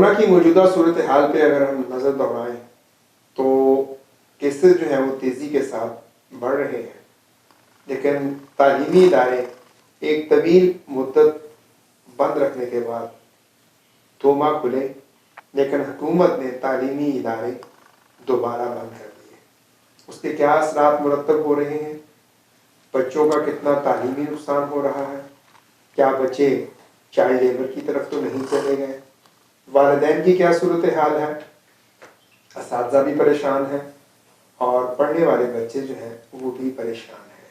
Corona کی موجودہ صورتحال پہ اگر ہم نظر دوڑائیں تو کیسز جو ہیں وہ تیزی کے ساتھ بڑھ رہے ہیں، لیکن تعلیمی ادارے ایک طویل مدت بند رکھنے کے بعد 2 ماہ کھلے، لیکن حکومت نے تعلیمی ادارے دوبارہ بند کر دیے۔ اس کے کیا اثرات مرتب ہو رہے ہیں؟ بچوں کا کتنا تعلیمی نقصان ہو رہا ہے؟ کیا بچے چائلڈ لیبر کی طرف تو نہیں چلے گئے؟ والدین کی کیا صورتحال ہے؟ اساتذہ بھی پریشان ہیں اور پڑھنے والے بچے جو ہیں وہ بھی پریشان ہیں۔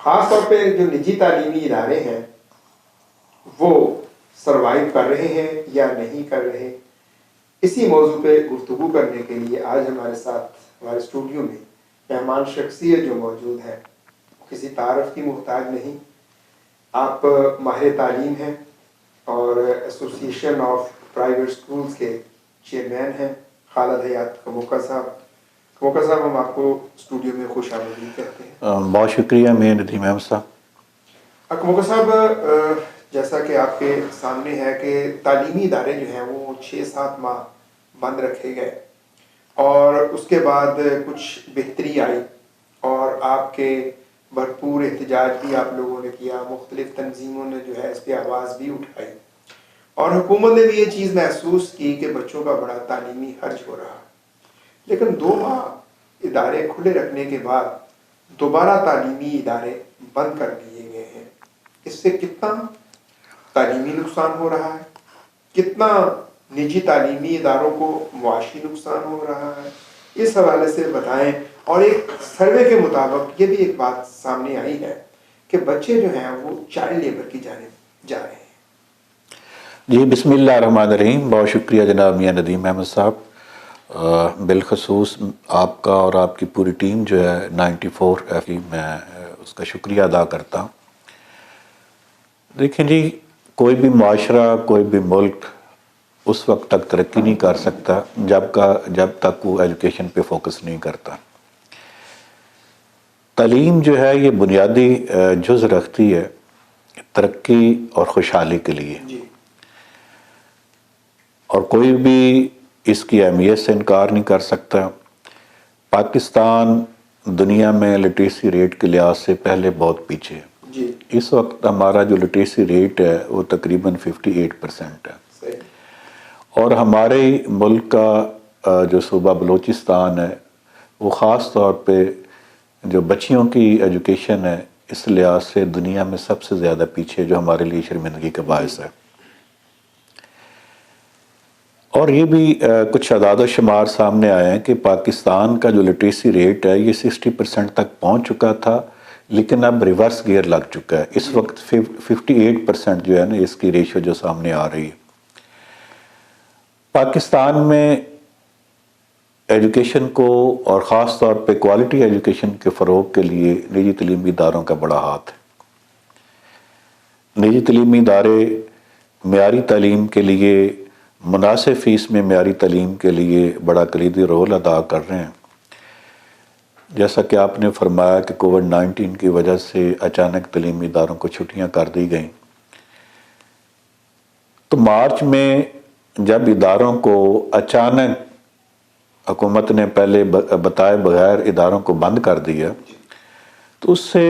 خاص طور پہ جو نجی تعلیمی ادارے ہیں وہ سروائیو کر رہے ہیں یا نہیں کر رہے، اسی موضوع پہ گفتگو کرنے کے لیے آج ہمارے ساتھ ہمارے اسٹوڈیو میں مہمان شخصیت جو موجود ہے کسی تعارف کی محتاج نہیں۔ آپ ماہر تعلیم ہیں اور ایسوسیشن آف پرائیویٹ اسکولز کے چیئرمین ہیں، خالد حیات کموکا صاحب۔ کموکا صاحب، ہم آپ کو اسٹوڈیو میں خوش آمدید کہتے ہیں۔ بہت شکریہ میر ندیم احمد صاحب۔ کموکا صاحب، جیسا کہ آپ کے سامنے ہے کہ تعلیمی ادارے جو ہیں وہ 6-7 ماہ بند رکھے گئے اور اس کے بعد کچھ بہتری آئی اور آپ کے بھرپور احتجاج بھی آپ لوگوں نے کیا، مختلف تنظیموں نے جو ہے اس پہ آواز بھی اٹھائی اور حکومت نے بھی یہ چیز محسوس کی کہ بچوں کا بڑا تعلیمی حرج ہو رہا۔ لیکن 2 ماہ ادارے کھلے رکھنے کے بعد دوبارہ تعلیمی ادارے بند کر دیے گئے ہیں۔ اس سے کتنا تعلیمی نقصان ہو رہا ہے، کتنا نجی تعلیمی اداروں کو معاشی نقصان ہو رہا ہے، اس حوالے سے بتائیں۔ اور ایک سروے کے مطابق یہ بھی ایک بات سامنے آئی ہے کہ بچے جو ہیں وہ چائلڈ لیبر کی جانب جا رہے ہیں۔ جی، بسم اللہ الرحمن الرحیم۔ بہت شکریہ جناب میاں ندیم احمد صاحب، بالخصوص آپ کا اور آپ کی پوری ٹیم جو ہے 94 FE، میں اس کا شکریہ ادا کرتا ہوں۔ دیکھیں جی، کوئی بھی معاشرہ، کوئی بھی ملک اس وقت تک ترقی نہیں کر سکتا جب تک وہ ایجوکیشن پہ فوکس نہیں کرتا۔ تعلیم جو ہے یہ بنیادی جز رکھتی ہے ترقی اور خوشحالی کے لیے، اور کوئی بھی اس کی اہمیت سے انکار نہیں کر سکتا۔ پاکستان دنیا میں لٹریسی ریٹ کے لحاظ سے پہلے بہت پیچھے ہے۔ اس وقت ہمارا جو لٹریسی ریٹ ہے وہ تقریباً 58% ہے، اور ہمارے ملک کا جو صوبہ بلوچستان ہے وہ خاص طور پہ جو بچیوں کی ایجوکیشن ہے اس لحاظ سے دنیا میں سب سے زیادہ پیچھے، جو ہمارے لیے شرمندگی کا باعث ہے۔ اور یہ بھی کچھ اعداد و شمار سامنے آئے ہیں کہ پاکستان کا جو لٹریسی ریٹ ہے یہ 60% تک پہنچ چکا تھا، لیکن اب ریورس گیئر لگ چکا ہے۔ اس وقت 58% جو ہے نا اس کی ریشو جو سامنے آ رہی ہے۔ پاکستان میں ایجوکیشن کو اور خاص طور پہ کوالٹی ایجوکیشن کے فروغ کے لیے نجی تعلیمی اداروں کا بڑا ہاتھ ہے۔ نجی تعلیمی ادارے معیاری تعلیم کے لیے، مناسب فیس میں معیاری تعلیم کے لیے بڑا کلیدی رول ادا کر رہے ہیں۔ جیسا کہ آپ نے فرمایا کہ کووڈ-19 کی وجہ سے اچانک تعلیمی اداروں کو چھٹیاں کر دی گئیں، تو مارچ میں جب اداروں کو اچانک حکومت نے پہلے بتائے بغیر اداروں کو بند کر دیا، تو اس سے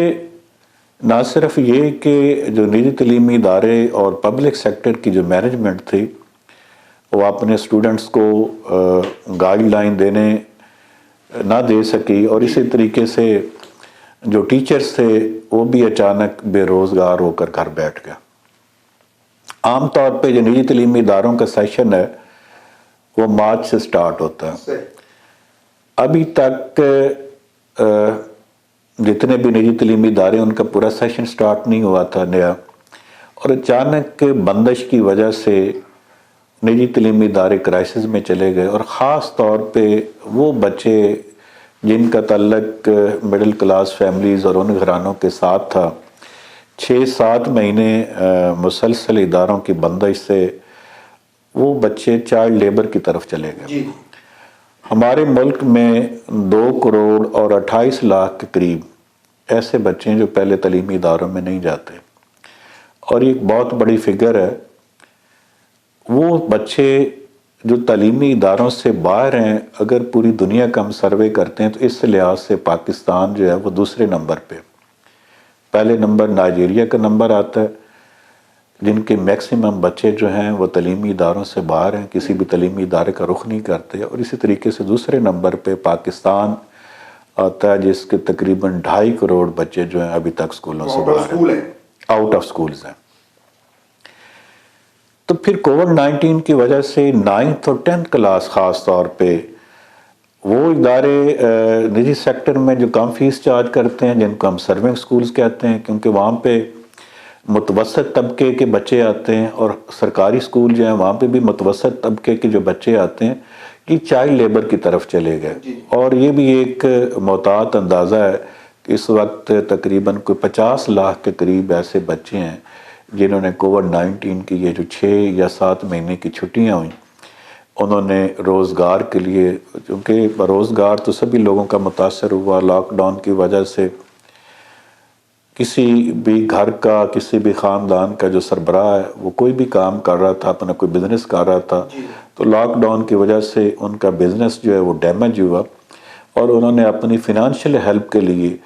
نہ صرف یہ کہ جو نجی تعلیمی ادارے اور پبلک سیکٹر کی جو مینجمنٹ تھی وہ اپنے اسٹوڈنٹس کو گائیڈ لائن نہ دے سکی، اور اسی طریقے سے جو ٹیچرز تھے وہ بھی اچانک بے روزگار ہو کر گھر بیٹھ گیا۔ عام طور پہ جو نجی تعلیمی اداروں کا سیشن ہے وہ مارچ سے سٹارٹ ہوتا ہے۔ ابھی تک جتنے بھی نجی تعلیمی ادارے ان کا پورا سیشن سٹارٹ نہیں ہوا تھا نیا، اور اچانک بندش کی وجہ سے نجی تعلیمی ادارے کرائسس میں چلے گئے، اور خاص طور پہ وہ بچے جن کا تعلق مڈل کلاس فیملیز اور ان گھرانوں کے ساتھ تھا، 6-7 مہینے مسلسل اداروں کی بندش سے وہ بچے چائلڈ لیبر کی طرف چلے گئے۔ ہمارے ملک میں 2 کروڑ اور 28 لاکھ کے قریب ایسے بچے ہیں جو پہلے تعلیمی اداروں میں نہیں جاتے، اور یہ ایک بہت بڑی فگر ہے۔ 2 کروڑ اور 28 لاکھ کے قریب ایسے بچے ہیں جو پہلے تعلیمی اداروں میں نہیں جاتے، اور یہ ایک بہت بڑی فگر ہے۔ 2 کروڑ اور 28 لاکھ کے قریب ایسے بچے ہیں جو پہلے تعلیمی اداروں میں نہیں جاتے، وہ بچے جو تعلیمی اداروں سے باہر ہیں، اگر پوری دنیا کا ہم سروے کرتے ہیں تو اس لحاظ سے پاکستان جو ہے وہ دوسرے نمبر پہ، پہلے نمبر نائجیریا کا نمبر آتا ہے، جن کے میکسیمم بچے جو ہیں وہ تعلیمی اداروں سے باہر ہیں، کسی بھی تعلیمی ادارے کا رخ نہیں کرتے، اور اسی طریقے سے دوسرے نمبر پہ پاکستان آتا ہے، جس کے تقریباً 2.5 کروڑ بچے جو ہیں ابھی تک اسکولوں سے باہر ہیں، آؤٹ آف سکولز ہیں۔ تو پھر کووڈ-19 کی وجہ سے 9th اور 10th کلاس خاص طور پہ وہ ادارے نجی سیکٹر میں جو کم فیس چارج کرتے ہیں، جن کو ہم سرونگ سکولز کہتے ہیں، کیونکہ وہاں پہ متوسط طبقے کے بچے آتے ہیں، اور سرکاری سکول جو ہیں وہاں پہ بھی متوسط طبقے کے جو بچے آتے ہیں، یہ چائلڈ لیبر کی طرف چلے گئے۔ اور یہ بھی ایک محتاط اندازہ ہے کہ اس وقت تقریباً کوئی 50 لاکھ کے قریب ایسے بچے ہیں جنہوں نے کووڈ-19 کی یہ جو 6 یا 7 مہینے کی چھٹیاں ہوئیں، انہوں نے روزگار کے لیے، کیونکہ روزگار تو سبھی لوگوں کا متاثر ہوا لاک ڈاؤن کی وجہ سے، کسی بھی گھر کا، کسی بھی خاندان کا جو سربراہ ہے وہ کوئی بھی کام کر رہا تھا، اپنا کوئی بزنس کر رہا تھا، تو لاک ڈاؤن کی وجہ سے ان کا بزنس جو ہے وہ ڈیمیج ہوا، اور انہوں نے اپنی فنانشیل ہیلپ کے لیے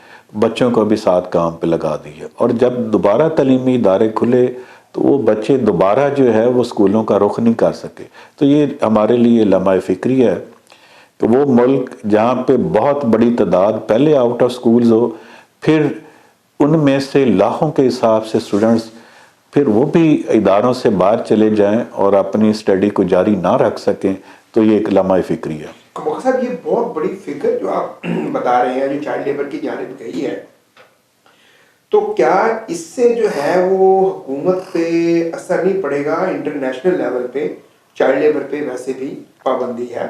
بچوں کو بھی ساتھ کام پہ لگا دیا، اور جب دوبارہ تعلیمی ادارے کھلے تو وہ بچے دوبارہ جو ہے وہ اسکولوں کا رخ نہیں کر سکے۔ تو یہ ہمارے لیے لمحہ فکری ہے کہ وہ ملک جہاں پہ بہت بڑی تعداد پہلے آؤٹ آف سکولز ہو، پھر ان میں سے لاکھوں کے حساب سے اسٹوڈنٹس پھر وہ بھی اداروں سے باہر چلے جائیں اور اپنی اسٹڈی کو جاری نہ رکھ سکیں، تو یہ ایک لمحہ فکری ہے۔ موقع صاحب، یہ بہت بڑی فکر جو آپ بتا رہے ہیں، جو چائلڈ لیبر کی جانب گئی ہے، تو کیا اس سے جو ہے وہ حکومت پہ اثر نہیں پڑے گا؟ انٹرنیشنل لیول پہ چائلڈ لیبر پہ ویسے بھی پابندی ہے،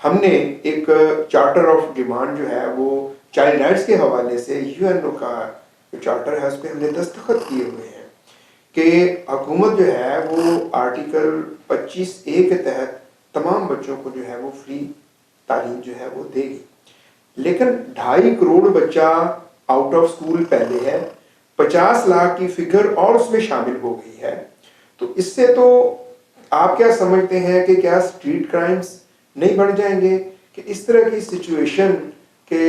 ہم نے ایک چارٹر آف ڈیمانڈ جو ہے وہ چائلڈ رائٹس کے حوالے سے یو این او کا جو چارٹر ہے اس پہ ہم نے دستخط کیے ہوئے ہیں کہ حکومت جو ہے وہ آرٹیکل 25A کے تحت تمام بچوں کو جو ہے وہ فری تعلیم جو ہے وہ دے گی، لیکن 2.5 کروڑ بچہ آؤٹ آف سکول پہلے ہے، 50 لاکھ کی فگر اور اس میں شامل ہو گئی ہے، تو اس سے تو آپ کیا سمجھتے ہیں کہ کیا اسٹریٹ کرائمز نہیں بڑھ جائیں گے کہ اس طرح کی سچویشن کہ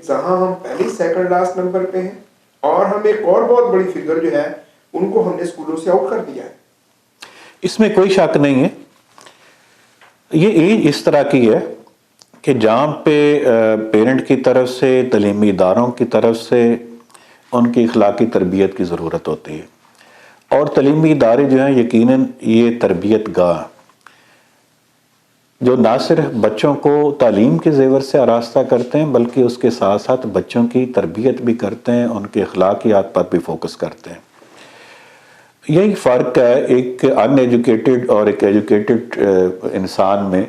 جہاں ہم پہلے سیکنڈ لاسٹ نمبر پہ ہیں اور ہم ایک اور بہت بڑی فگر جو ہے ان کو ہم نے اسکولوں سے آؤٹ کر دیا ہے؟ اس میں کوئی شک نہیں ہے، یہ ایج اس طرح کی ہے کہ جہاں پہ پیرنٹ کی طرف سے، تعلیمی اداروں کی طرف سے ان کی اخلاقی تربیت کی ضرورت ہوتی ہے، اور تعلیمی ادارے جو ہیں یقیناً یہ تربیت گاہ جو نہ صرف بچوں کو تعلیم کے زیور سے آراستہ کرتے ہیں بلکہ اس کے ساتھ ساتھ بچوں کی تربیت بھی کرتے ہیں، ان کے اخلاقیات پر بھی فوکس کرتے ہیں۔ یہی فرق ہے ایک ان ایجوکیٹڈ اور ایک ایجوکیٹڈ انسان میں،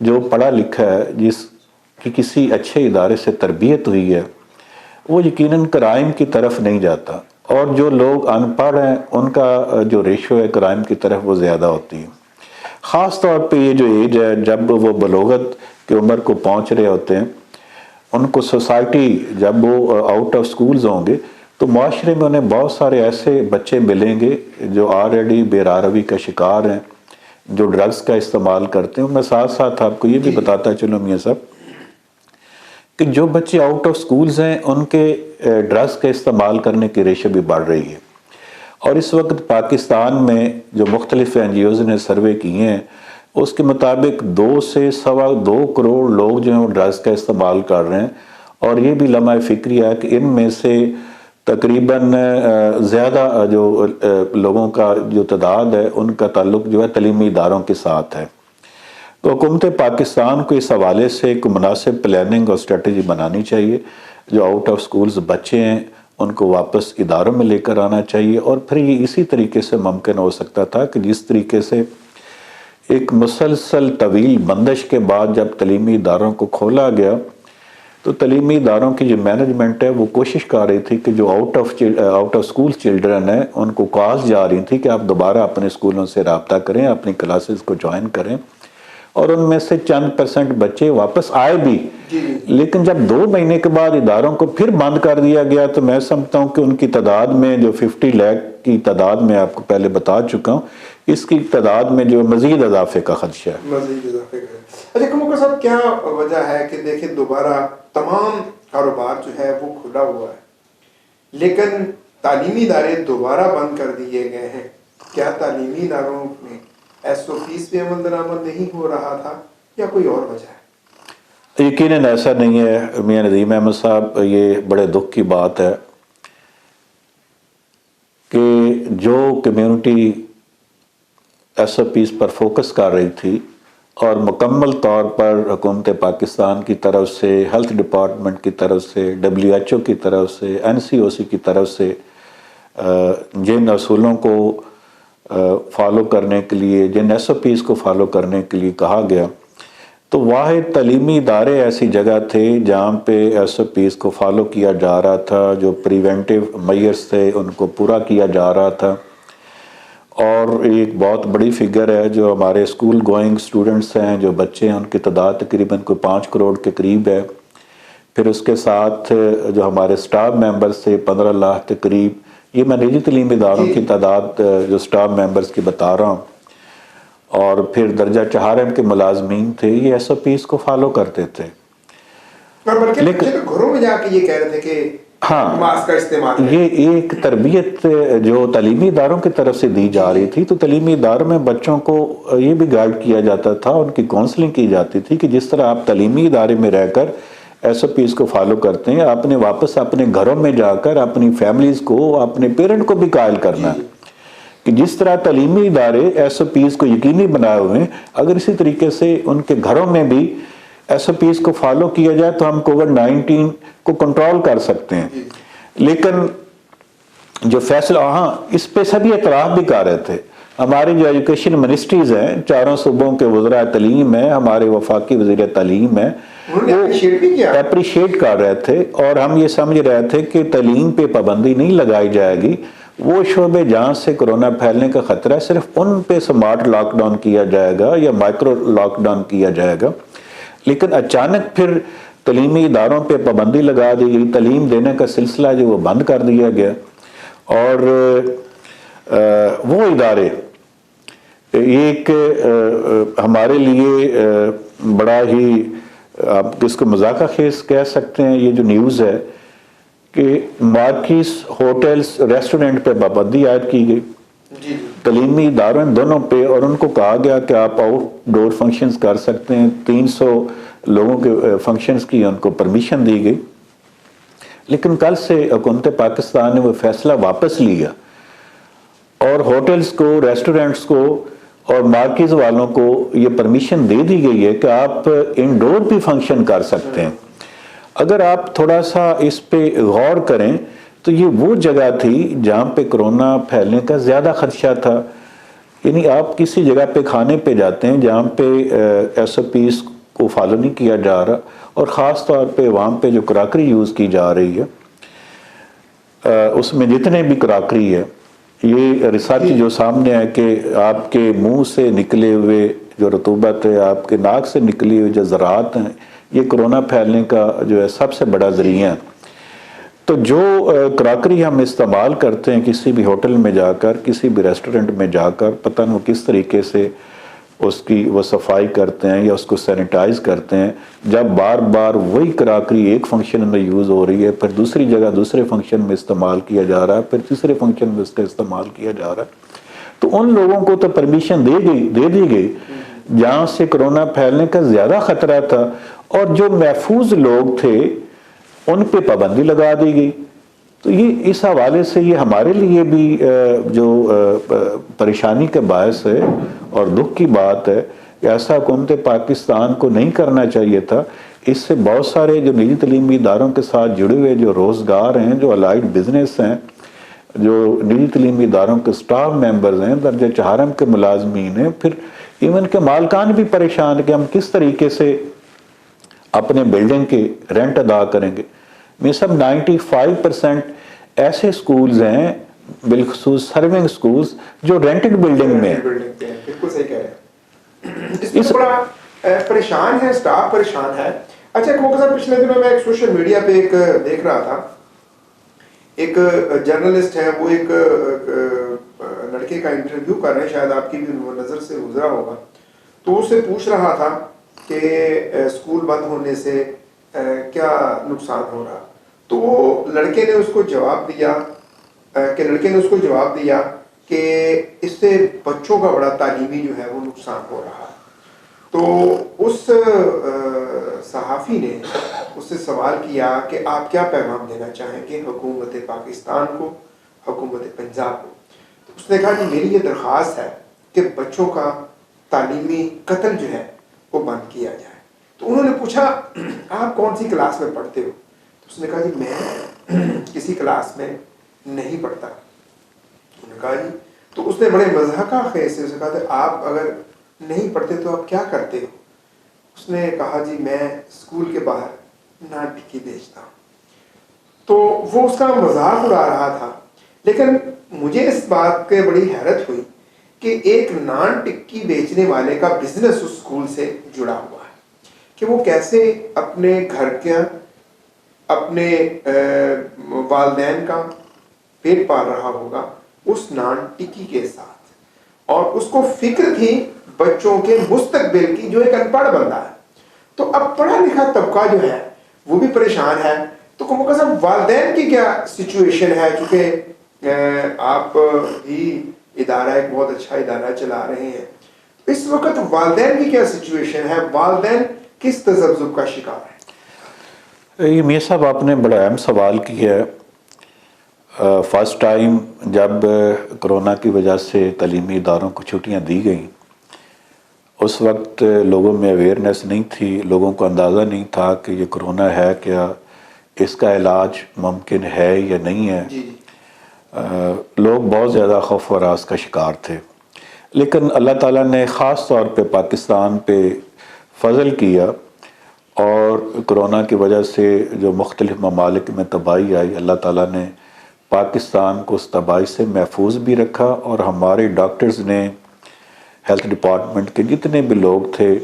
جو پڑھا لکھا ہے، جس کی کسی اچھے ادارے سے تربیت ہوئی ہے، وہ یقیناً کرائم کی طرف نہیں جاتا، اور جو لوگ ان پڑھ ہیں ان کا جو ریشو ہے کرائم کی طرف وہ زیادہ ہوتی ہے۔ خاص طور پہ یہ جو ایج ہے جب وہ بلوغت کی عمر کو پہنچ رہے ہوتے ہیں، ان کو سوسائٹی جب وہ آؤٹ آف سکولز ہوں گے تو معاشرے میں انہیں بہت سارے ایسے بچے ملیں گے جو آلریڈی بے راروی کا شکار ہیں، جو ڈرگز کا استعمال کرتے ہیں۔ میں ساتھ ساتھ آپ کو یہ بھی بتاتا چلوں میاں صاحب کہ جو بچے آؤٹ آف سکولز ہیں ان کے ڈرگز کا استعمال کرنے کی ریشو بھی بڑھ رہی ہے، اور اس وقت پاکستان میں جو مختلف NGOز نے سروے کیے ہیں اس کے مطابق 2 سے 2.25 کروڑ لوگ جو ہیں وہ ڈرگز کا استعمال کر رہے ہیں، اور یہ بھی لمحہ فکری ہے کہ ان میں سے تقریباً زیادہ جو لوگوں کا جو تعداد ہے ان کا تعلق جو ہے تعلیمی اداروں کے ساتھ ہے۔ تو حکومت پاکستان کو اس حوالے سے ایک مناسب پلاننگ اور اسٹریٹجی بنانی چاہیے، جو آؤٹ آف سکولز بچے ہیں ان کو واپس اداروں میں لے کر آنا چاہیے، اور پھر یہ اسی طریقے سے ممکن ہو سکتا تھا کہ جس طریقے سے ایک مسلسل طویل بندش کے بعد جب تعلیمی اداروں کو کھولا گیا تو تعلیمی اداروں کی جو مینجمنٹ ہے وہ کوشش کر رہی تھی کہ جو آؤٹ آف سکول چلڈرن ہیں ان کو کالز جا رہی تھی کہ آپ دوبارہ اپنے اسکولوں سے رابطہ کریں، اپنی کلاسز کو جوائن کریں، اور ان میں سے چند % بچے واپس آئے بھی، لیکن جب 2 مہینے کے بعد اداروں کو پھر بند کر دیا گیا تو میں سمجھتا ہوں کہ ان کی تعداد میں جو 50 لاکھ کی تعداد میں آپ کو پہلے بتا چکا ہوں اس کی تعداد میں جو مزید اضافے کا خدشہ ہے. مزید اضافے کا. اچھا کموکر صاحب کیا وجہ ہے کہ دیکھیں دوبارہ تمام کاروبار جو ہے وہ کھلا ہوا ہے لیکن تعلیمی ادارے دوبارہ بند کر دیے گئے ہیں؟ کیا تعلیمی اداروں میں SOPs پہ عمل درآمد نہیں ہو رہا تھا یا کوئی اور وجہ ہے؟ یقیناً ایسا نہیں ہے میاں ندیم احمد صاحب. یہ بڑے دکھ کی بات ہے کہ جو کمیونٹی SOPs پر فوکس کر رہی تھی اور مکمل طور پر حکومت پاکستان کی طرف سے، ہیلتھ ڈپارٹمنٹ کی طرف سے، WHO کی طرف سے، NCOC کی طرف سے جن اصولوں کو فالو کرنے کے لیے، جن SOPs کو فالو کرنے کے لیے کہا گیا، تو واحد تعلیمی ادارے ایسی جگہ تھے جہاں پہ SOPs کو فالو کیا جا رہا تھا، جو پریونٹیو میئرز تھے ان کو پورا کیا جا رہا تھا. اور ایک بہت بڑی فگر ہے جو ہمارے اسکول گوئنگ اسٹوڈنٹس ہیں، جو بچے ہیں، ان کی تعداد تقریباً کوئی 5 کروڑ کے قریب ہے. پھر اس کے ساتھ جو ہمارے سٹاف ممبرز تھے 15 لاکھ کے قریب. یہ میں نجی تعلیمی اداروں کی تعداد جو سٹاف ممبرز کی بتا رہا ہوں. اور پھر درجہ 4 کے ملازمین تھے، یہ SOPs کو فالو کرتے تھے. لیکن گھروں میں جا کے یہ کہہ رہے تھے کہ ہاں، ماسک کا استعمال، یہ ایک تربیت جو تعلیمی اداروں کی طرف سے دی جا رہی تھی. تو تعلیمی اداروں میں بچوں کو یہ بھی گائیڈ کیا جاتا تھا، ان کی کاؤنسلنگ کی جاتی تھی کہ جس طرح آپ تعلیمی ادارے میں رہ کر SOPs کو فالو کرتے ہیں، آپ نے واپس اپنے گھروں میں جا کر اپنی فیملیز کو، اپنے پیرنٹ کو بھی قائل کرنا ہے کہ جس طرح تعلیمی ادارے SOPs کو یقینی بنائے ہوئے ہیں، اگر اسی طریقے سے ان کے گھروں میں بھی SOPs کو فالو کیا جائے تو ہم کووڈ-19 کو کنٹرول کر سکتے ہیں. لیکن جو فیصلہ، ہاں اس پہ سبھی اعتراف بھی کر رہے تھے. ہماری جو ایجوکیشن منسٹریز ہیں، 4 صوبوں کے وزراء تعلیم ہیں، ہمارے وفاقی وزیر تعلیم ہیں، وہ اپریشیٹ کر رہے تھے. اور ہم یہ سمجھ رہے تھے کہ تعلیم پہ پابندی نہیں لگائی جائے گی. وہ شعبے جہاں سے کرونا پھیلنے کا خطرہ ہے صرف ان پہ سمارٹ لاک ڈاؤن کیا جائے گا یا مائکرو لاک ڈاؤن کیا جائے گا. لیکن اچانک پھر تعلیمی اداروں پہ پابندی لگا دی گئی، تعلیم دینے کا سلسلہ جو وہ بند کر دیا گیا. اور وہ ادارے ایک ہمارے لیے بڑا ہی، آپ کس کو مذاقہ خیز کہہ سکتے ہیں، یہ جو نیوز ہے کہ مارکیز، ہوٹلز، ریسٹورنٹ پہ پابندی عائد کی گئی، تعلیمی اداروں دونوں پہ. اور ان کو کہا گیا کہ آپ آؤٹ ڈور فنکشنز کر سکتے ہیں. 300 لوگوں کے فنکشنز کی ان کو پرمیشن دی گئی. لیکن کل سے حکومت پاکستان نے وہ فیصلہ واپس لیا اور ہوٹلز کو، ریسٹورنٹس کو اور مارکیز والوں کو یہ پرمیشن دے دی گئی ہے کہ آپ انڈور بھی فنکشن کر سکتے ہیں. اگر آپ تھوڑا سا اس پہ غور کریں تو یہ وہ جگہ تھی جہاں پہ کرونا پھیلنے کا زیادہ خدشہ تھا. یعنی آپ کسی جگہ پہ کھانے پہ جاتے ہیں جہاں پہ SOPs کو فالو نہیں کیا جا رہا، اور خاص طور پہ وہاں پہ جو کراکری یوز کی جا رہی ہے، اس میں جتنے بھی کراکری ہے، یہ ریسرچ جو سامنے ہے کہ آپ کے منہ سے نکلے ہوئے جو رطوبت ہے، آپ کے ناک سے نکلی ہوئی جو ذرات ہیں، یہ کرونا پھیلنے کا جو ہے سب سے بڑا ذریعہ ہے. تو جو کراکری ہم استعمال کرتے ہیں کسی بھی ہوٹل میں جا کر، کسی بھی ریسٹورنٹ میں جا کر، پتہ نہیں وہ کس طریقے سے اس کی وہ صفائی کرتے ہیں یا اس کو سینیٹائز کرتے ہیں. جب بار بار وہی کراکری ایک فنکشن میں یوز ہو رہی ہے، پھر دوسری جگہ دوسرے فنکشن میں استعمال کیا جا رہا ہے، پھر تیسرے فنکشن میں اس کا استعمال کیا جا رہا ہے، تو ان لوگوں کو تو پرمیشن دے دی گئی جہاں سے کرونا پھیلنے کا زیادہ خطرہ تھا، اور جو محفوظ لوگ تھے ان پہ پابندی لگا دی گئی. تو یہ اس حوالے سے یہ ہمارے لیے بھی جو پریشانی کا باعث ہے اور دکھ کی بات ہے کہ ایسا حکومت پاکستان کو نہیں کرنا چاہیے تھا. اس سے بہت سارے جو نجی تعلیمی اداروں کے ساتھ جڑے ہوئے جو روزگار ہیں، جو الائڈ بزنس ہیں، جو نجی تعلیمی اداروں کے سٹاف ممبرز ہیں، درجہ 4 کے ملازمین ہیں، پھر ایون کے مالکان بھی پریشان کہ ہم کس طریقے سے اپنے بلڈنگ کے رینٹ ادا کریں گے. میں سب 95% ایسے سکولز ہیں، بالخصوص سرونگ سکولز، جو رینٹڈ بلڈنگ میں ہیں. بالکل صحیح کہہ رہے ہیں. اس میں بڑا پریشان ہے، سٹاف پریشان ہے. اچھا کموکر صاحب، پچھلے دنوں میں ایک سوشل میڈیا پہ ایک دیکھ رہا تھا، ایک جرنلسٹ ہے، وہ ایک لڑکے کا انٹرویو کر رہے ہیں, شاید آپ کی بھی نظر سے گزرا ہوگا, تو اس سے پوچھ رہا تھا کہ اسکول بند ہونے سے کیا نقصان ہو رہا. تو وہ لڑکے نے اس کو جواب دیا کہ اس سے بچوں کا بڑا تعلیمی جو ہے وہ نقصان ہو رہا. تو اس صحافی نے اس سے سوال کیا کہ آپ کیا پیغام دینا چاہیں گے حکومت پاکستان کو, حکومت پنجاب کو. تو اس نے کہا کہ میری یہ درخواست ہے کہ بچوں کا تعلیمی قتل جو ہے وہ بند کیا جائے. تو انہوں نے پوچھا آپ کون سی کلاس میں پڑھتے ہو؟ تو اس نے کہا جی میں کسی کلاس میں نہیں پڑھتا. انہوں نے کہا جی, تو اس نے بڑے مضحکہ خیز سے کہا کہ آپ اگر نہیں پڑھتے تو آپ کیا کرتے ہو؟ اس نے کہا جی میں اسکول کے باہر نان ٹکی بیچتا ہوں. تو وہ اس کا مذاق اڑا رہا تھا, لیکن مجھے اس بات کے بڑی حیرت ہوئی کہ ایک نان ٹکی بیچنے والے کا بزنس اس اسکول سے جڑا ہوا ہے, کہ وہ کیسے اپنے گھر کے, اپنے والدین کا پیٹ پال رہا ہوگا اس نان ٹکی کے ساتھ. اور اس کو فکر تھی بچوں کے مستقبل کی, جو ایک ان پڑھ بندہ ہے. تو اب پڑھا لکھا طبقہ جو ہے وہ بھی پریشان ہے. تو صاحب والدین کی کیا سچویشن ہے, چونکہ آپ بھی ادارہ ایک بہت اچھا ادارہ چلا رہے ہیں, اس وقت والدین کی کیا سچویشن ہے, والدین کس تذبذب کا شکار ہے؟ یہ میاں صاحب آپ نے بڑا اہم سوال کیا ہے. فرسٹ ٹائم جب کرونا کی وجہ سے تعلیمی اداروں کو چھٹیاں دی گئیں, اس وقت لوگوں میں اویئرنیس نہیں تھی, لوگوں کو اندازہ نہیں تھا کہ یہ کرونا ہے کیا, اس کا علاج ممکن ہے یا نہیں ہے. لوگ بہت زیادہ خوف و ہراس کا شکار تھے. لیکن اللہ تعالیٰ نے خاص طور پہ پاکستان پہ فضل کیا, اور کرونا کی وجہ سے جو مختلف ممالک میں تباہی آئی, اللہ تعالیٰ نے پاکستان کو اس تباہی سے محفوظ بھی رکھا. اور ہمارے ڈاکٹرز نے, ہیلتھ ڈپارٹمنٹ کے جتنے بھی لوگ تھے,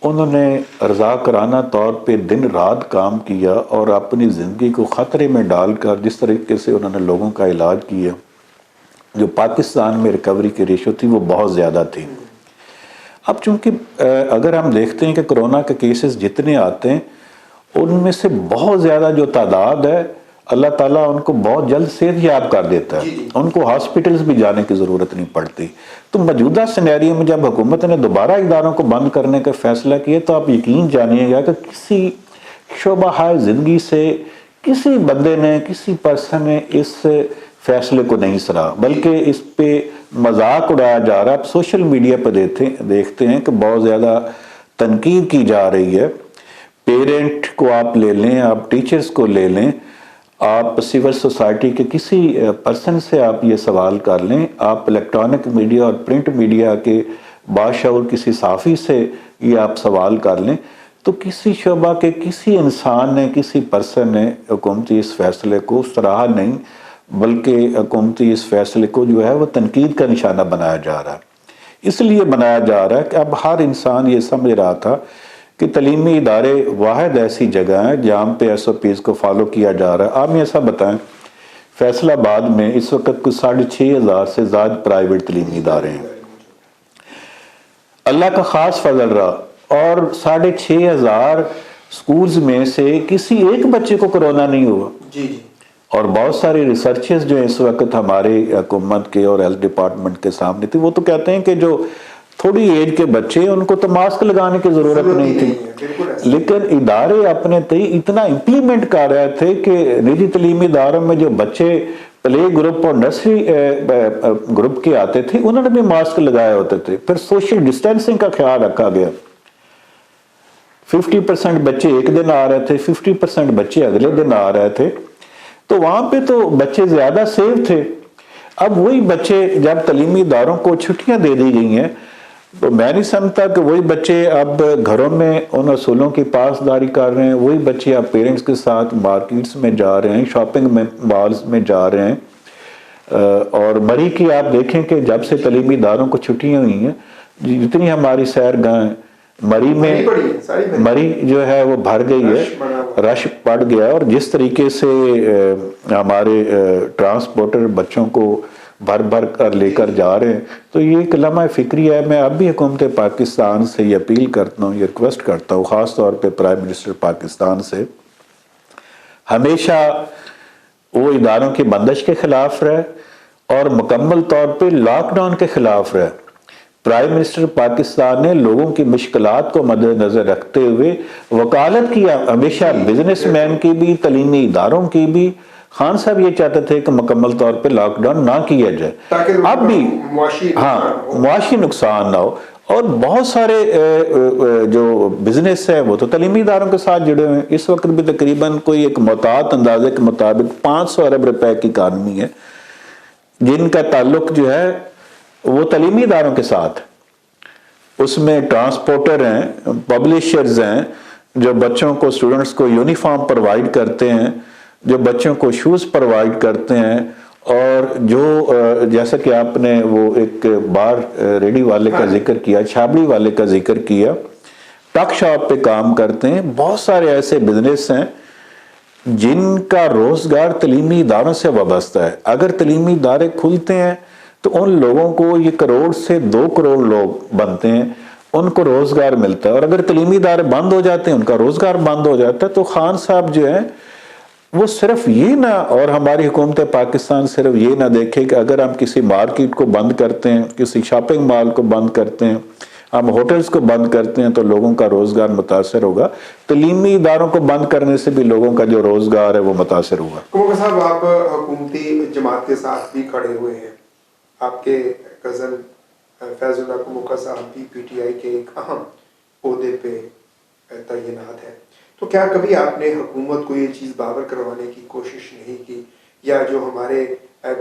انہوں نے رضاکارانہ طور پہ دن رات کام کیا, اور اپنی زندگی کو خطرے میں ڈال کر جس طریقے سے انہوں نے لوگوں کا علاج کیا, جو پاکستان میں ریکوری کی ریشو تھی وہ بہت زیادہ تھی. اب چونکہ اگر ہم دیکھتے ہیں کہ کرونا کے کیسز جتنے آتے ہیں, ان میں سے بہت زیادہ جو تعداد ہے اللہ تعالیٰ ان کو بہت جلد صحت یاب کر دیتا ہے, ان کو ہاسپٹلز بھی جانے کی ضرورت نہیں پڑتی. تو موجودہ سینیریو میں جب حکومت نے دوبارہ اداروں کو بند کرنے کا فیصلہ کیا, تو آپ یقین جانیے گا کہ کسی شعبہ زندگی سے کسی بندے نے, کسی پرسن نے اس فیصلے کو نہیں سراہا, بلکہ اس پہ مذاق اڑایا جا رہا ہے. آپ سوشل میڈیا پہ دیکھتے ہیں کہ بہت زیادہ تنقید کی جا رہی ہے. پیرنٹ کو آپ لے لیں, آپ ٹیچرز کو لے لیں, آپ سول سوسائٹی کے کسی پرسن سے آپ یہ سوال کر لیں, آپ الیکٹرانک میڈیا اور پرنٹ میڈیا کے باشعور کسی صحافی سے یہ آپ سوال کر لیں, تو کسی شعبہ کے کسی انسان نے, کسی پرسن نے حکومتی اس فیصلے کو سراہا نہیں, بلکہ حکومتی اس فیصلے کو جو ہے وہ تنقید کا نشانہ بنایا جا رہا ہے. اس لیے بنایا جا رہا ہے کہ اب ہر انسان یہ سمجھ رہا تھا کہ تعلیمی ادارے واحد ایسی جگہ ہیں جہاں پہ ایس او پیز کو فالو کیا جا رہا ہے. آپ میں ایسا بتائیں, فیصل آباد میں اس وقت کچھ 6,500 سے زائد پرائیویٹ تعلیمی ادارے ہیں. اللہ کا خاص فضل رہا, اور 6,500 سکولز میں سے کسی ایک بچے کو کرونا نہیں ہوا. اور بہت ساری ریسرچز جو اس وقت ہمارے حکومت کے اور ہیلتھ ڈپارٹمنٹ کے سامنے تھی, وہ تو کہتے ہیں کہ جو تھوڑی ایج کے بچے ان کو تو ماسک لگانے کی ضرورت نہیں تھی, لیکن ادارے اپنے اتنا امپلیمنٹ کر رہے تھے کہ نجی تعلیمی اداروں میں جو بچے پلے گروپ اور نرسری گروپ کے آتے تھے انہوں نے بھی ماسک لگائے ہوتے تھے. پھر سوشل ڈسٹینسنگ کا خیال رکھا گیا. 50% بچے ایک دن آ رہے تھے, 50% بچے اگلے دن آ رہے تھے, تو وہاں پہ تو بچے زیادہ سیف تھے. اب وہی بچے جب تعلیمی اداروں کو چھٹیاں دے دی گئی ہیں, تو میں نہیں سمجھتا کہ وہی بچے اب گھروں میں ان اصولوں کی پاسداری کر رہے ہیں. وہی بچے اب پیرنٹس کے ساتھ مارکیٹس میں جا رہے ہیں, شاپنگ میں مالز میں جا رہے ہیں. اور مری کی آپ دیکھیں کہ جب سے تعلیمی اداروں کو چھٹیاں ہوئی ہیں, جتنی ہماری سیر گاہیں مری میں, مری جو ہے وہ بھر گئی ہے, رش پڑ گیا. اور جس طریقے سے ہمارے ٹرانسپورٹر بچوں کو بھر بھر کر لے کر جا رہے ہیں. تو یہ ایک لمحہ فکری ہے. میں اب بھی حکومت پاکستان سے یہ اپیل کرتا ہوں, یہ ریکویسٹ کرتا ہوں, خاص طور پہ پرائم منسٹر پاکستان سے, ہمیشہ وہ اداروں کی بندش کے خلاف رہے اور مکمل طور پہ لاک ڈاؤن کے خلاف رہے. پرائم منسٹر پاکستان نے لوگوں کی مشکلات کو مد نظر رکھتے ہوئے وکالت کیا ہمیشہ, بزنس مین کی بھی, تعلیمی اداروں کی بھی. خان صاحب یہ چاہتے تھے کہ مکمل طور پہ لاک ڈاؤن نہ کیا جائے, اب بھی معاشی نقصان نہ ہو. اور بہت سارے جو بزنس ہے وہ تو تعلیمی اداروں کے ساتھ جڑے ہوئے ہیں. اس وقت بھی تقریباً کوئی ایک محتاط اندازے کے مطابق 500 ارب روپے کی اکانومی ہے جن کا تعلق جو ہے وہ تعلیمی اداروں کے ساتھ. اس میں ٹرانسپورٹر ہیں, پبلشرز ہیں جو بچوں کو, اسٹوڈنٹس کو یونیفارم پرووائڈ کرتے ہیں, جو بچوں کو شوز پرووائڈ کرتے ہیں, اور جو جیسا کہ آپ نے وہ ایک بار ریڈی والے کا ذکر کیا, چھابڑی والے کا ذکر کیا, ٹک شاپ پہ کام کرتے ہیں. بہت سارے ایسے بزنس ہیں جن کا روزگار تعلیمی اداروں سے وابستہ ہے. اگر تعلیمی ادارے کھلتے ہیں تو ان لوگوں کو, یہ 1 کروڑ سے 2 کروڑ لوگ بنتے ہیں, ان کو روزگار ملتا ہے. اور اگر تعلیمی ادارے بند ہو جاتے ہیں, ان کا روزگار بند ہو جاتا ہے, تو خان صاحب جو ہیں وہ صرف یہ نہ, اور ہماری حکومت پاکستان صرف یہ نہ دیکھے کہ اگر ہم کسی مارکیٹ کو بند کرتے ہیں, کسی شاپنگ مال کو بند کرتے ہیں, ہم ہوٹلز کو بند کرتے ہیں تو لوگوں کا روزگار متاثر ہوگا. تعلیمی اداروں کو بند کرنے سے بھی لوگوں کا جو روزگار ہے وہ متاثر ہوگا. کموکا صاحب, آپ حکومتی جماعت کے ساتھ بھی کھڑے ہوئے ہیں. آپ کے کزن فیض اللہ کموکا صاحب بھی پی ٹی آئی کے ایک اہم عہدے پہ تعینات ہے. تو کیا کبھی آپ نے حکومت کو یہ چیز باور کروانے کی کوشش نہیں کی, یا جو ہمارے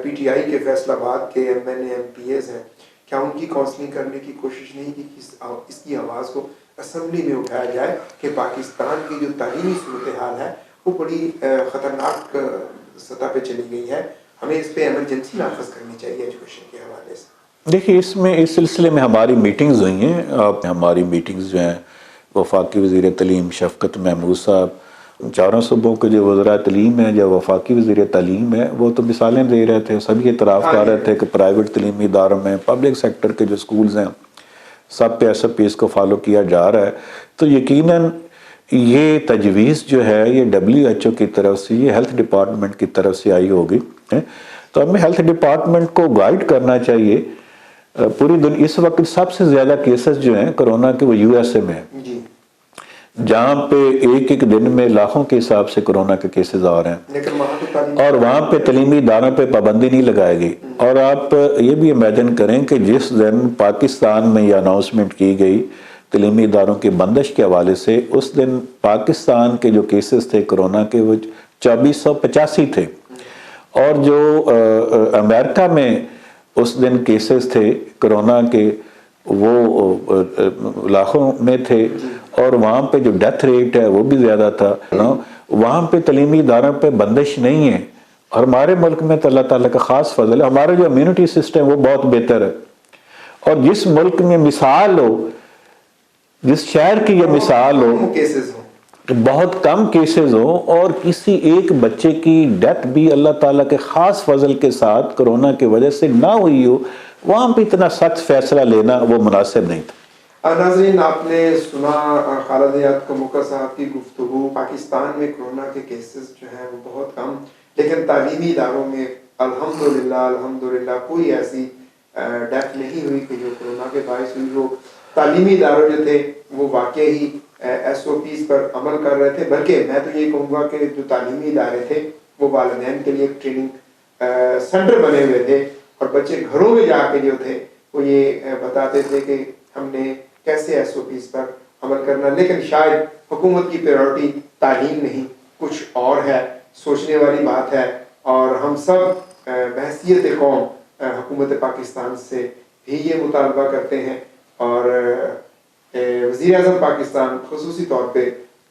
پی ٹی آئی کے فیصل آباد کے M N A M P As ہیں, کیا ان کی کاؤنسلنگ کرنے کی کوشش نہیں کی کہ اس کی آواز کو اسمبلی میں اٹھایا جائے کہ پاکستان کی جو تعلیمی صورتحال ہے وہ بڑی خطرناک سطح پہ چلی گئی ہے, ہمیں اس پہ ایمرجنسی نافذ کرنی چاہیے ایجوکیشن کے حوالے سے؟ دیکھیے, اس سلسلے میں ہماری میٹنگز ہوئی ہیں. ہماری میٹنگز جو ہیں وفاقی وزیر تعلیم شفقت محمود صاحب, 4 صوبوں کے جو وزراء تعلیم ہیں, جو وفاقی وزیر تعلیم ہے, وہ تو مثالیں دے رہے تھے, سبھی اعتراف کر رہے تھے کہ پرائیویٹ تعلیمی اداروں میں, پبلک سیکٹر کے جو سکولز ہیں, سب پہ ایس کو فالو کیا جا رہا ہے. تو یقیناً یہ تجویز جو ہے یہ WHO کی طرف سے, یہ ہیلتھ ڈپارٹمنٹ کی طرف سے آئی ہوگی. تو ہمیں ہیلتھ ڈپارٹمنٹ کو گائیڈ کرنا چاہیے. پوری دنیا اس وقت سب سے زیادہ کیسز جو ہیں کورونا کے وہ USA میں ہیں, جہاں پہ ایک دن میں لاکھوں کے حساب سے کورونا کے کیسز آ رہے ہیں, اور وہاں پہ تعلیمی اداروں پہ پابندی نہیں لگائے گی. اور آپ یہ بھی امیجن کریں کہ جس دن پاکستان میں یہ اناؤنسمنٹ کی گئی تعلیمی اداروں کی بندش کے حوالے سے, اس دن پاکستان کے جو کیسز تھے کورونا کے وہ 2485 تھے, اور جو امریکہ میں اس دن کیسز تھے کورونا کے وہ لاکھوں میں تھے, اور وہاں پہ جو ڈیتھ ریٹ ہے وہ بھی زیادہ تھا. وہاں پہ تعلیمی اداروں پہ بندش نہیں ہے, اور ہمارے ملک میں تو اللہ تعالیٰ کا خاص فضل ہے, ہمارا جو امیونٹی سسٹم وہ بہت بہتر ہے. اور جس ملک میں مثال ہو, جس شہر کی یہ مثال ہو, بہت کم کیسز ہوں, اور کسی ایک بچے کی ڈیتھ بھی اللہ تعالیٰ کے خاص فضل کے ساتھ کورونا کی وجہ سے نہ ہوئی ہو, وہاں پہ اتنا سخت فیصلہ لینا وہ مناسب نہیں تھا. ناظرین, آپ نے سنا خالد حیات کموکا صاحب کی گفتگو. پاکستان میں کورونا کے کیسز جو ہیں وہ بہت کم, لیکن تعلیمی اداروں میں الحمدللہ کوئی ایسی ڈیتھ نہیں ہوئی کہ جو کورونا کے باعث ہوئی ہو. تعلیمی اداروں جو تھے وہ واقعی SOPs پر عمل کر رہے تھے, بلکہ میں تو یہ کہوں گا کہ جو تعلیمی ادارے تھے وہ والدین کے لیے ایک ٹریننگ سینٹر بنے ہوئے تھے, اور بچے گھروں میں جا کے جو تھے وہ یہ بتاتے تھے کہ ہم نے کیسے SOPs پر عمل کرنا. لیکن شاید حکومت کی پریورٹی تعلیم نہیں, کچھ اور ہے. سوچنے والی بات ہے, اور ہم سب بحیثیت قوم حکومت پاکستان سے بھی یہ مطالبہ کرتے ہیں, اور وزیر اعظم پاکستان خصوصی طور پہ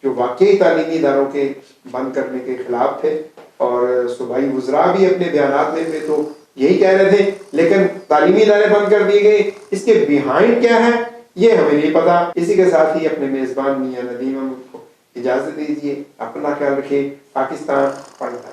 جو واقعی تعلیمی اداروں کے بند کرنے کے خلاف تھے, اور صوبائی وزراء بھی اپنے بیانات میں تو یہی کہہ رہے تھے, لیکن تعلیمی ادارے بند کر دیے گئے. اس کے بیہائنڈ کیا ہے یہ ہمیں نہیں پتا. اسی کے ساتھ ہی اپنے میزبان میاں ندیم احمد کو اجازت دیجیے. اپنا خیال رکھیے. پاکستان پڑھتا